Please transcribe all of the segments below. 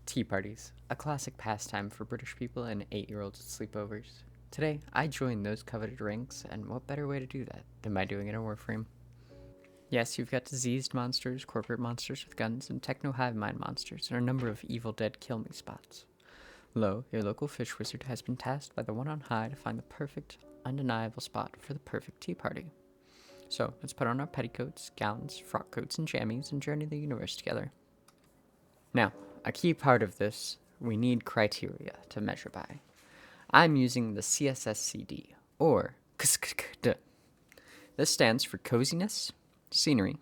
Tea parties, a classic pastime for British people and 8-year-olds at sleepovers. Today, I join those coveted ranks, and what better way to do that than by doing it in Warframe? Yes, you've got diseased monsters, corporate monsters with guns, and techno hive mind monsters, and a number of evil dead kill me spots. Lo, your local FishWizard has been tasked by the one on high to find the perfect, undeniable spot for the perfect tea party. So, let's put on our petticoats, gowns, frock coats, and jammies and journey the universe together. Now, a key part of this, we need criteria to measure by. I'm using the CSSCD, or KSKD. This stands for coziness, scenery,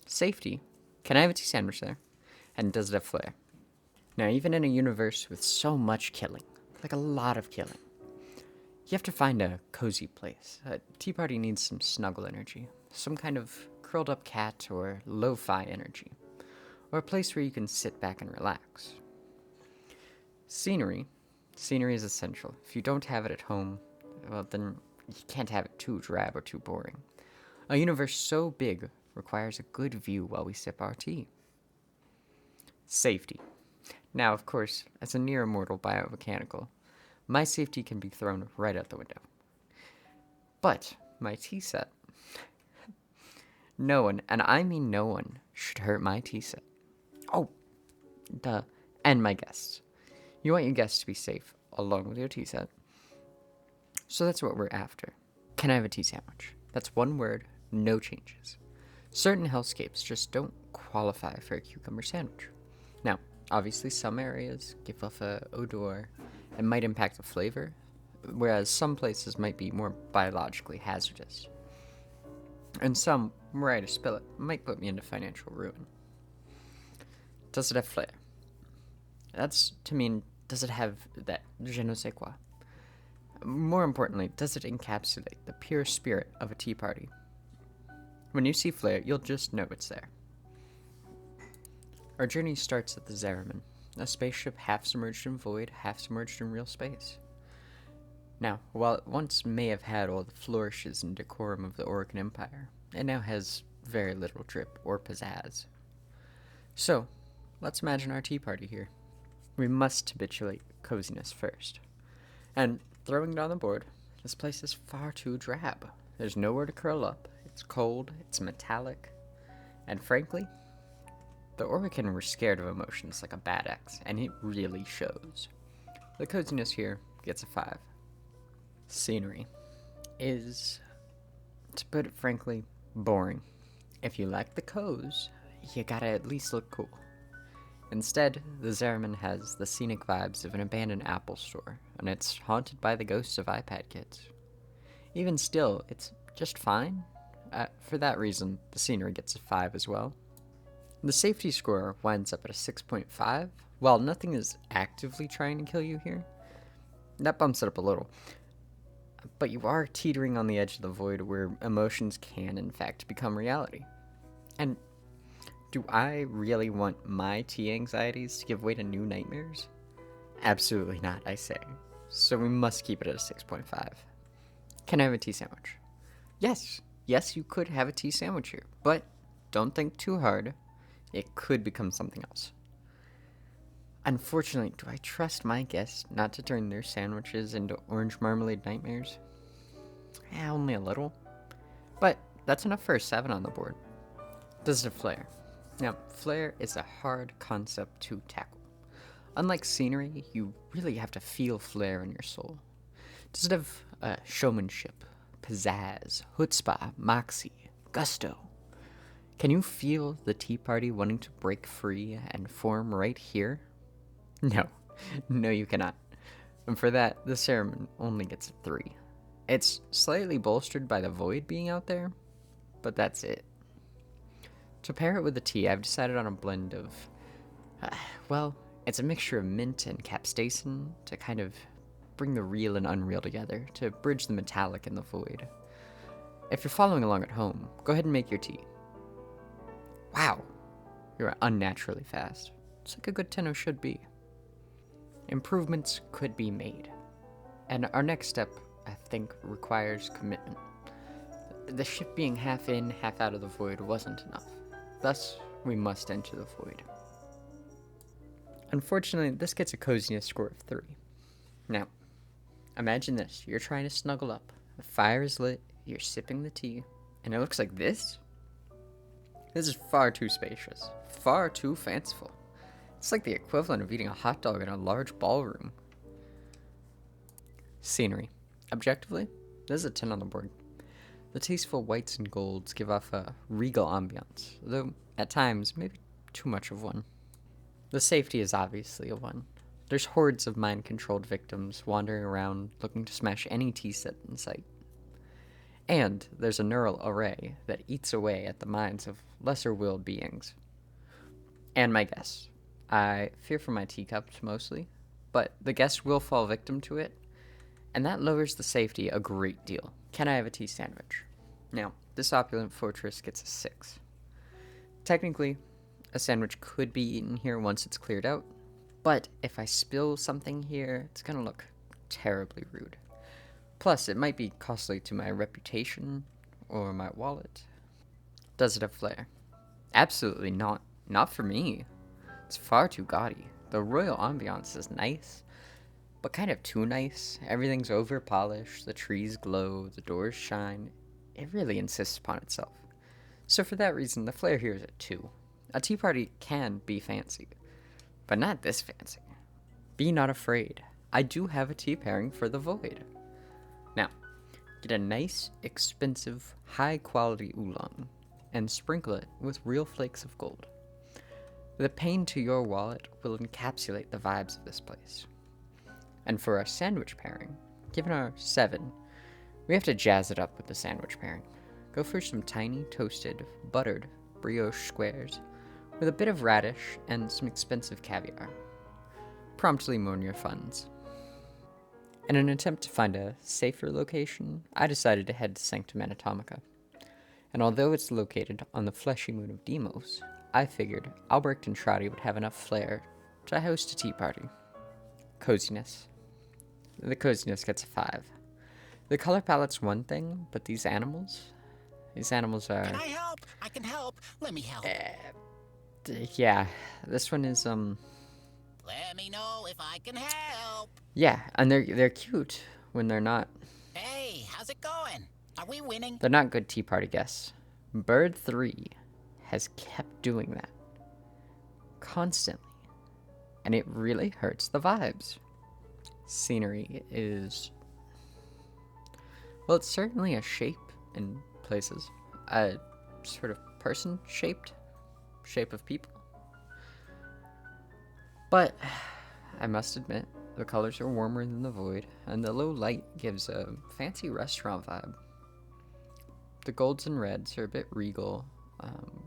safety, can I have a tea sandwich there, and does it have flair? Now, even in a universe with so much killing, like a lot of killing, you have to find a cozy place. A tea party needs some snuggle energy, some kind of curled up cat or lo-fi energy, or a place where you can sit back and relax. Scenery is essential. If you don't have it at home, well, then you can't have it too drab or too boring. A universe so big requires a good view while we sip our tea. Safety. Now, of course, as a near immortal biomechanical, my safety can be thrown right out the window. But my tea set, no one, and I mean no one, should hurt my tea set. Oh, duh, and my guests. You want your guests to be safe, along with your tea set. So that's what we're after. Can I have a tea sandwich? That's one word, no changes. Certain hellscapes just don't qualify for a cucumber sandwich. Now, obviously some areas give off a odor and might impact the flavor, whereas some places might be more biologically hazardous. And some, were I to spill it, might put me into financial ruin. Does it have flair? That's to mean, does it have that je ne sais quoi? More importantly, does it encapsulate the pure spirit of a tea party? When you see flair, you'll just know it's there. Our journey starts at the Zariman, a spaceship half submerged in void, half submerged in real space. Now, while it once may have had all the flourishes and decorum of the Oregon Empire, it now has very little drip or pizzazz. So, let's imagine our tea party here. We must habituate coziness first. And throwing it on the board, this place is far too drab. There's nowhere to curl up, it's cold, it's metallic, and frankly, the Oregon were scared of emotions like a bad ex, and it really shows. The coziness here gets a 5. Scenery is, to put it frankly, boring. If you like the coz, you gotta at least look cool. Instead, the Zariman has the scenic vibes of an abandoned Apple store, and it's haunted by the ghosts of iPad kids. Even still, it's just fine. For that reason, the scenery gets a 5 as well. The safety score winds up at a 6.5. While nothing is actively trying to kill you here, that bumps it up a little. But you are teetering on the edge of the void where emotions can, in fact, become reality. And do I really want my tea anxieties to give way to new nightmares? Absolutely not, I say. So we must keep it at a 6.5. Can I have a tea sandwich? Yes, you could have a tea sandwich here, but don't think too hard. It could become something else. Unfortunately, do I trust my guests not to turn their sandwiches into orange marmalade nightmares? Only a little. But that's enough for a 7 on the board. Does it have flair? Now, flair is a hard concept to tackle. Unlike scenery, you really have to feel flair in your soul. Does it have showmanship, pizzazz, chutzpah, moxie, gusto? Can you feel the tea party wanting to break free and form right here? No, you cannot. And for that, the Zariman only gets a 3. It's slightly bolstered by the void being out there, but that's it. To pair it with the tea, I've decided on a blend of, it's a mixture of mint and capsaicin to kind of bring the real and unreal together, to bridge the metallic and the void. If you're following along at home, go ahead and make your tea. Wow, you're unnaturally fast. It's like a good tenno should be. Improvements could be made. And our next step, I think, requires commitment. The ship being half in, half out of the void wasn't enough. Thus, we must enter the void. Unfortunately, this gets a coziness score of 3. Now, imagine this. You're trying to snuggle up. The fire is lit, you're sipping the tea, and it looks like this? This is far too spacious, far too fanciful. It's like the equivalent of eating a hot dog in a large ballroom. Scenery. Objectively, this is a 10 on the board. The tasteful whites and golds give off a regal ambiance, though at times maybe too much of one. The safety is obviously a 1. There's hordes of mind-controlled victims wandering around looking to smash any tea set in sight. And there's a neural array that eats away at the minds of lesser-willed beings. And my guests. I fear for my teacups mostly, but the guests will fall victim to it, and that lowers the safety a great deal. Can I have a tea sandwich? Now, this opulent fortress gets a 6. Technically, a sandwich could be eaten here once it's cleared out, but if I spill something here, it's gonna look terribly rude. Plus, it might be costly to my reputation or my wallet. Does it have flair? Absolutely not. Not for me. It's far too gaudy. The royal ambiance is nice, but kind of too nice. Everything's over polished, the trees glow, the doors shine. It really insists upon itself. So for that reason, the flair here is a 2. A tea party can be fancy, but not this fancy. Be not afraid. I do have a tea pairing for the void. Now, get a nice, expensive, high-quality oolong, and sprinkle it with real flakes of gold. The pain to your wallet will encapsulate the vibes of this place. And for our sandwich pairing, given our 7, we have to jazz it up with the sandwich pairing. Go for some tiny, toasted, buttered brioche squares with a bit of radish and some expensive caviar. Promptly mourn your funds. In an attempt to find a safer location, I decided to head to Sanctum Anatomica. And although it's located on the fleshy moon of Deimos, I figured Albrecht and Trotty would have enough flair to host a tea party. Coziness. The coziness gets a 5. The color palette's one thing, but these animals are... Can I help? I can help. Let me help. Yeah, this one is, Let me know if I can help. Yeah, and they're cute when they're not. Hey, how's it going? Are we winning? They're not good tea party guests. Bird 3 has kept doing that constantly, and it really hurts the vibes. Scenery is, well, it's certainly a shape in places, a sort of person-shaped shape of people. But I must admit, the colors are warmer than the void, and the low light gives a fancy restaurant vibe. The golds and reds are a bit regal,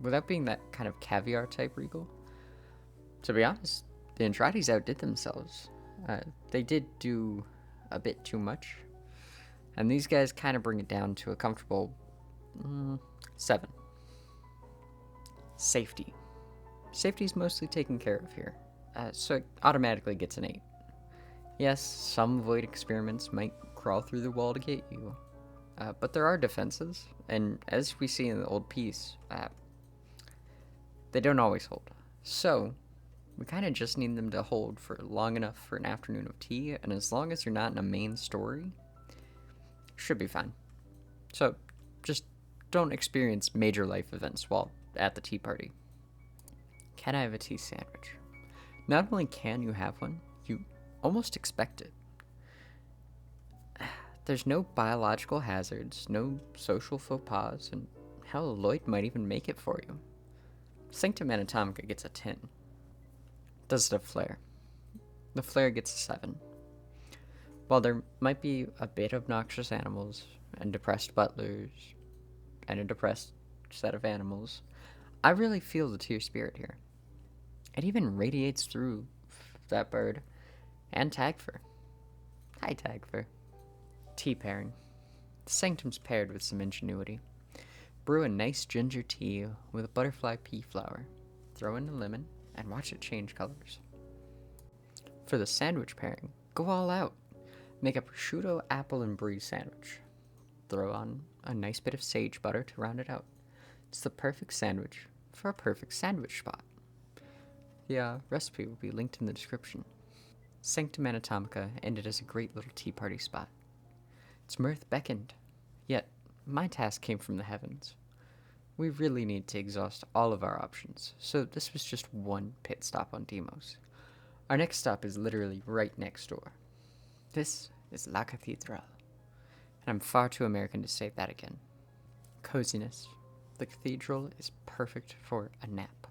without being that kind of caviar type regal. To be honest, the Andrades outdid themselves. They did do a bit too much, and these guys kind of bring it down to a comfortable 7. Safety. Safety's mostly taken care of here, so it automatically gets an 8. Yes, some void experiments might crawl through the wall to get you, but there are defenses, and as we see in the old piece, they don't always hold. So, we kind of just need them to hold for long enough for an afternoon of tea, and as long as you're not in a main story, should be fine. So, just don't experience major life events while at the tea party. Can I have a tea sandwich? Not only can you have one, you almost expect it. There's no biological hazards, no social faux pas, and hell, Lloyd might even make it for you. Sanctum Anatomica gets a 10. Does it have flair? The flair gets a 7. While there might be a bit of obnoxious animals, and depressed butlers, and a depressed set of animals, I really feel the tier spirit here. It even radiates through that bird and Tagfer. Hi, Tagfer. Tea pairing. The Sanctum's paired with some ingenuity. Brew a nice ginger tea with a butterfly pea flower. Throw in a lemon and watch it change colors. For the sandwich pairing, go all out. Make a prosciutto, apple, and brie sandwich. Throw on a nice bit of sage butter to round it out. It's the perfect sandwich for a perfect sandwich spot. The recipe will be linked in the description. Sanctum Anatomica ended as a great little tea party spot. Its mirth beckoned, yet my task came from the heavens. We really need to exhaust all of our options, so this was just one pit stop on Deimos. Our next stop is literally right next door. This is La Cathedral, and I'm far too American to say that again. Coziness. The cathedral is perfect for a nap.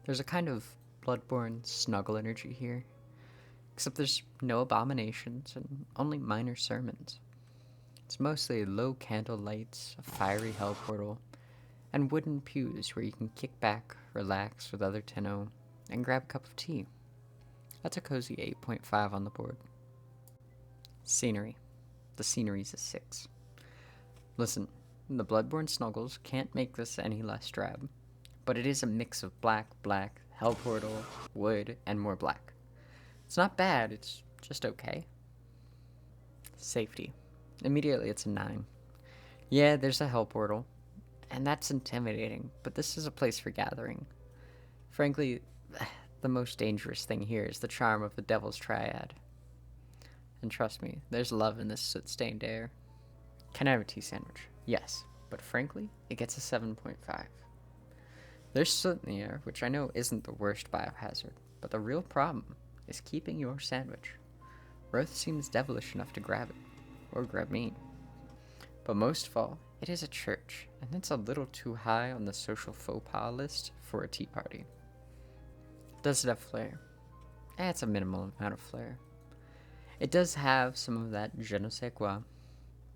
There's a kind of bloodborne snuggle energy here, except there's no abominations and only minor sermons. It's mostly low candle lights, a fiery hell portal, and wooden pews where you can kick back, relax with other tenno, and grab a cup of tea. That's a cozy 8.5 on the board. Scenery. The scenery's a 6. Listen, the Bloodborne Snuggles can't make this any less drab, but it is a mix of black, hell portal, wood, and more black. It's not bad, it's just okay. Safety. Immediately it's a 9. Yeah, there's a hell portal, and that's intimidating, but this is a place for gathering. Frankly, the most dangerous thing here is the charm of the Devil's Triad. And trust me, there's love in this soot-stained air. Can I have a tea sandwich? Yes, but frankly, it gets a 7.5. There's soot in the air, which I know isn't the worst biohazard, but the real problem is keeping your sandwich. Roth seems devilish enough to grab it, or grab me. But most of all, it is a church, and it's a little too high on the social faux pas list for a tea party. Does it have flair? It's a minimal amount of flair. It does have some of that je ne sais quoi,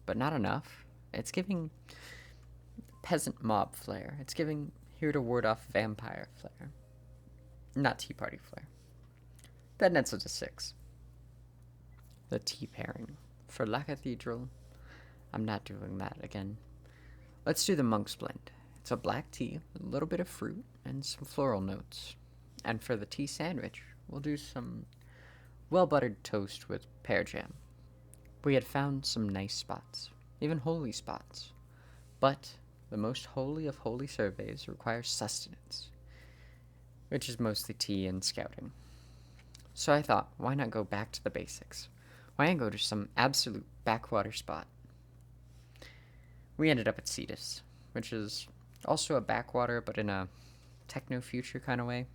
but not enough. It's giving peasant mob flair. It's giving here to ward off vampire flair. Not tea party flair. That nets it to 6. The tea pairing. For La Cathedral, I'm not doing that again. Let's do the Monk's Blend. It's a black tea with a little bit of fruit and some floral notes. And for the tea sandwich, we'll do some well-buttered toast with pear jam. We had found some nice spots, even holy spots. But the most holy of holy surveys requires sustenance, which is mostly tea and scouting. So I thought, why not go back to the basics? Why not go to some absolute backwater spot? We ended up at Cetus, which is also a backwater, but in a techno-future kind of way.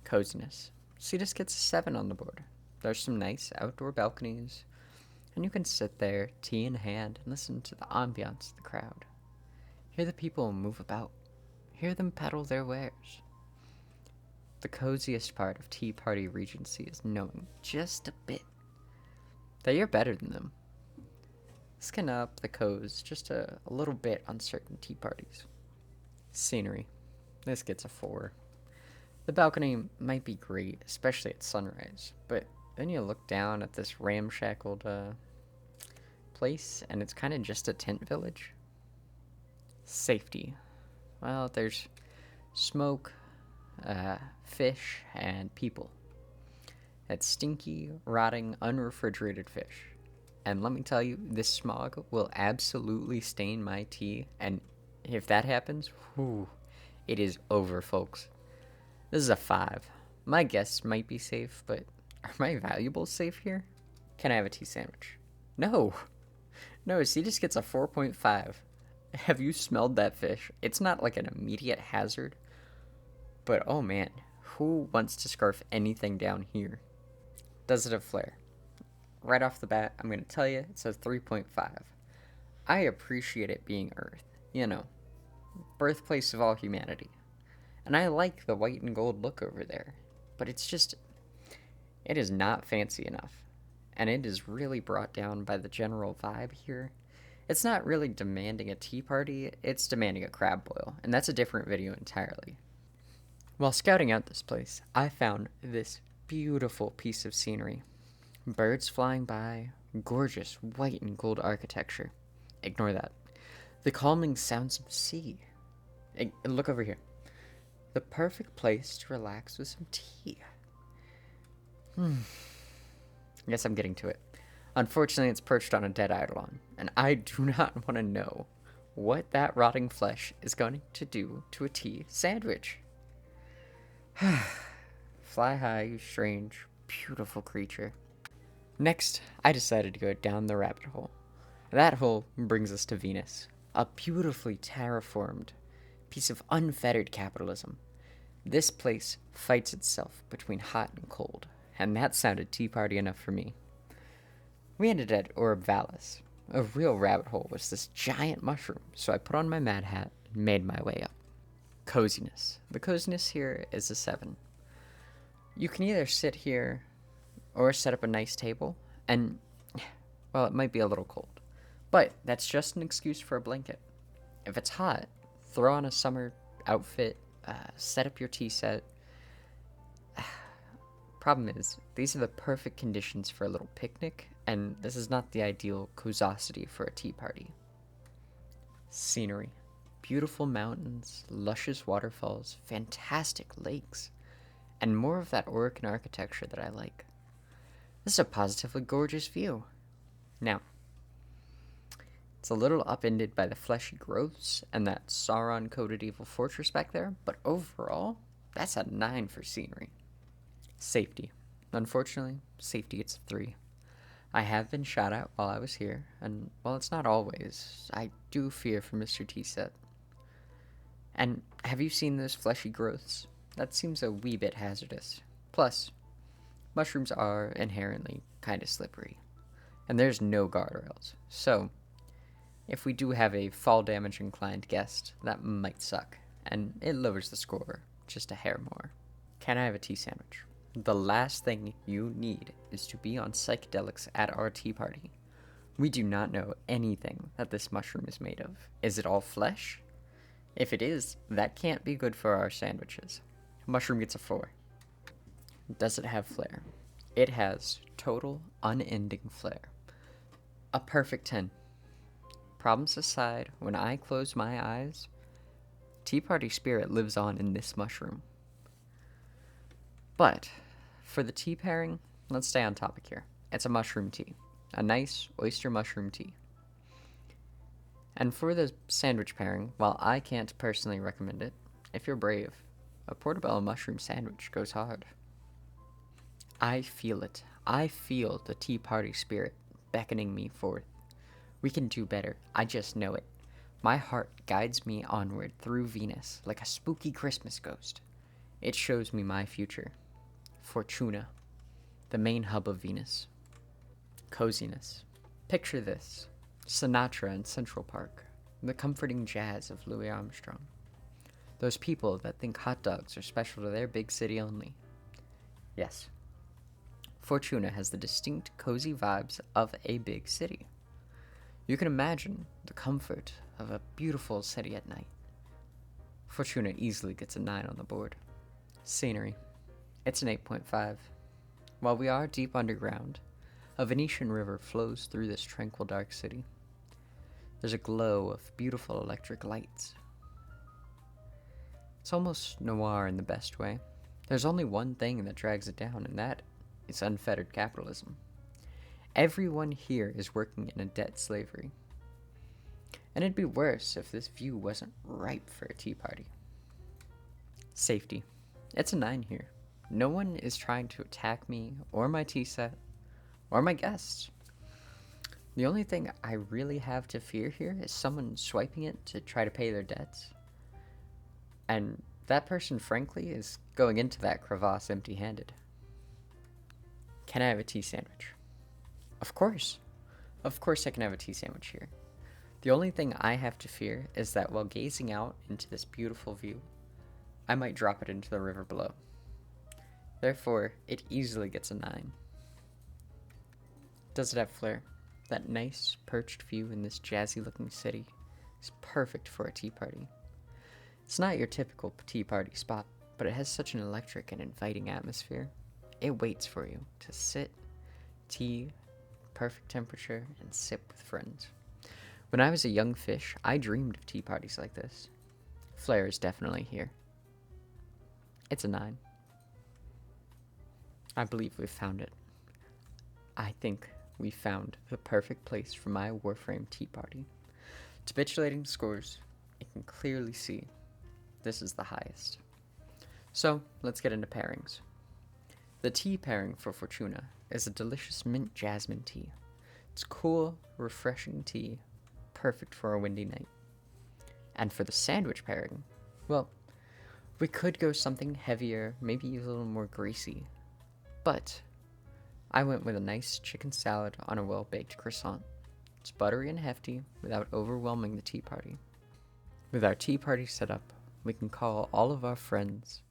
Coziness. Cetus gets a 7 on the board. There's some nice outdoor balconies, and you can sit there, tea in hand, and listen to the ambiance of the crowd. Hear the people move about. Hear them peddle their wares. The coziest part of Tea Party Regency is knowing just a bit that you're better than them. This can up the coz just a little bit on certain tea parties. Scenery. This gets a 4. The balcony might be great, especially at sunrise, but then you look down at this ramshackled place, and it's kind of just a tent village. Safety. Well, there's smoke, fish, and people. That's stinky, rotting, unrefrigerated fish. And let me tell you, this smog will absolutely stain my tea, and if that happens, whew, it is over, folks. This is a 5. My guests might be safe, but are my valuables safe here? Can I have a tea sandwich? No, see, just gets a 4.5. Have you smelled that fish? It's not like an immediate hazard, but oh man, who wants to scarf anything down here? Does it have flair? Right off the bat, I'm going to tell you, it says 3.5. I appreciate it being Earth, birthplace of all humanity. And I like the white and gold look over there, but it is not fancy enough. And it is really brought down by the general vibe here. It's not really demanding a tea party, it's demanding a crab boil, and that's a different video entirely. While scouting out this place, I found this beautiful piece of scenery. Birds flying by, gorgeous white and gold architecture. Ignore that. The calming sounds of sea. Look over here. The perfect place to relax with some tea. I guess I'm getting to it. Unfortunately, it's perched on a dead eidolon, and I do not want to know what that rotting flesh is going to do to a tea sandwich. Fly high, you strange, beautiful creature. Next, I decided to go down the rabbit hole. That hole brings us to Venus, a beautifully terraformed piece of unfettered capitalism. This place fights itself between hot and cold, and that sounded Tea Party enough for me. We ended at Orb Vallis. A real rabbit hole was this giant mushroom, so I put on my mad hat and made my way up. Coziness. The coziness here is a 7. You can either sit here or set up a nice table, and, well, it might be a little cold, but that's just an excuse for a blanket. If it's hot, throw on a summer outfit, set up your tea set. Problem is, these are the perfect conditions for a little picnic, and this is not the ideal cozosity for a tea party. Scenery. Beautiful mountains, luscious waterfalls, fantastic lakes, and more of that Oregon architecture that I like. This is a positively gorgeous view. Now, it's a little upended by the fleshy growths and that Sauron-coated evil fortress back there, but overall, that's a 9 for scenery. Safety. Unfortunately, safety gets a 3. I have been shot at while I was here, and while it's not always, I do fear for Mr. T-Set. And have you seen those fleshy growths? That seems a wee bit hazardous. Plus, mushrooms are inherently kind of slippery, and there's no guardrails. So, if we do have a fall damage inclined guest, that might suck, and it lowers the score just a hair more. Can I have a tea sandwich? The last thing you need is to be on psychedelics at our tea party. We do not know anything that this mushroom is made of. Is it all flesh? If it is, that can't be good for our sandwiches. Mushroom gets a 4. Does it have flair? It has total, unending flair. A perfect 10. Problems aside, when I close my eyes, Tea Party spirit lives on in this mushroom. But, for the tea pairing, let's stay on topic here. It's a mushroom tea. A nice oyster mushroom tea. And for the sandwich pairing, while I can't personally recommend it, if you're brave, a portobello mushroom sandwich goes hard. I feel it. I feel the Tea Party spirit beckoning me forth. We can do better. I just know it. My heart guides me onward through Venus like a spooky Christmas ghost. It shows me my future. Fortuna, the main hub of Venus. Coziness. Picture this. Sinatra in Central Park. The comforting jazz of Louis Armstrong. Those people that think hot dogs are special to their big city only. Yes. Fortuna has the distinct cozy vibes of a big city. You can imagine the comfort of a beautiful city at night. Fortuna easily gets a 9 on the board. Scenery. It's an 8.5. While we are deep underground, a Venetian river flows through this tranquil dark city. There's a glow of beautiful electric lights. It's almost noir in the best way. There's only one thing that drags it down, and that is unfettered capitalism. Everyone here is working in a debt slavery. And it'd be worse if this view wasn't ripe for a tea party. Safety. It's a 9 here. No one is trying to attack me, or my tea set, or my guests. The only thing I really have to fear here is someone swiping it to try to pay their debts. And that person, frankly, is going into that crevasse empty-handed. Can I have a tea sandwich? Of course. Of course I can have a tea sandwich here. The only thing I have to fear is that while gazing out into this beautiful view, I might drop it into the river below. Therefore, it easily gets a 9. Does it have flair? That nice, perched view in this jazzy-looking city is perfect for a tea party. It's not your typical tea party spot, but it has such an electric and inviting atmosphere. It waits for you to sit, tea, perfect temperature, and sip with friends. When I was a young fish, I dreamed of tea parties like this. Flair is definitely here. It's a 9. I believe we've found it. I think we found the perfect place for my Warframe tea party. Capitulating scores, you can clearly see this is the highest. So, let's get into pairings. The tea pairing for Fortuna is a delicious mint jasmine tea. It's cool, refreshing tea, perfect for a windy night. And for the sandwich pairing, well, we could go something heavier, maybe a little more greasy. But I went with a nice chicken salad on a well-baked croissant. It's buttery and hefty without overwhelming the tea party. With our tea party set up, we can call all of our friends.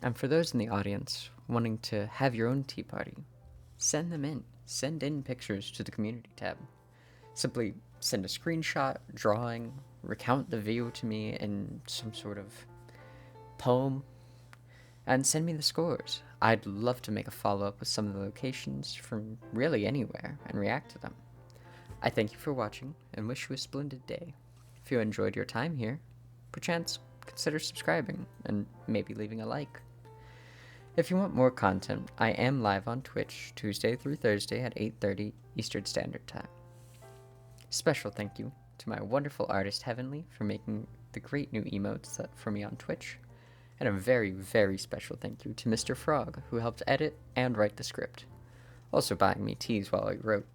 And for those in the audience wanting to have your own tea party, send them in. Send in pictures to the community tab. Simply send a screenshot, drawing, recount the video to me in some sort of poem, and send me the scores. I'd love to make a follow-up with some of the locations from really anywhere and react to them. I thank you for watching and wish you a splendid day. If you enjoyed your time here, perchance consider subscribing and maybe leaving a like. If you want more content, I am live on Twitch Tuesday through Thursday at 8:30 Eastern Standard Time. Special thank you to my wonderful artist Heavenly for making the great new emotes for me on Twitch, and a very, very special thank you to Mr. Frog who helped edit and write the script, also buying me teas while I wrote.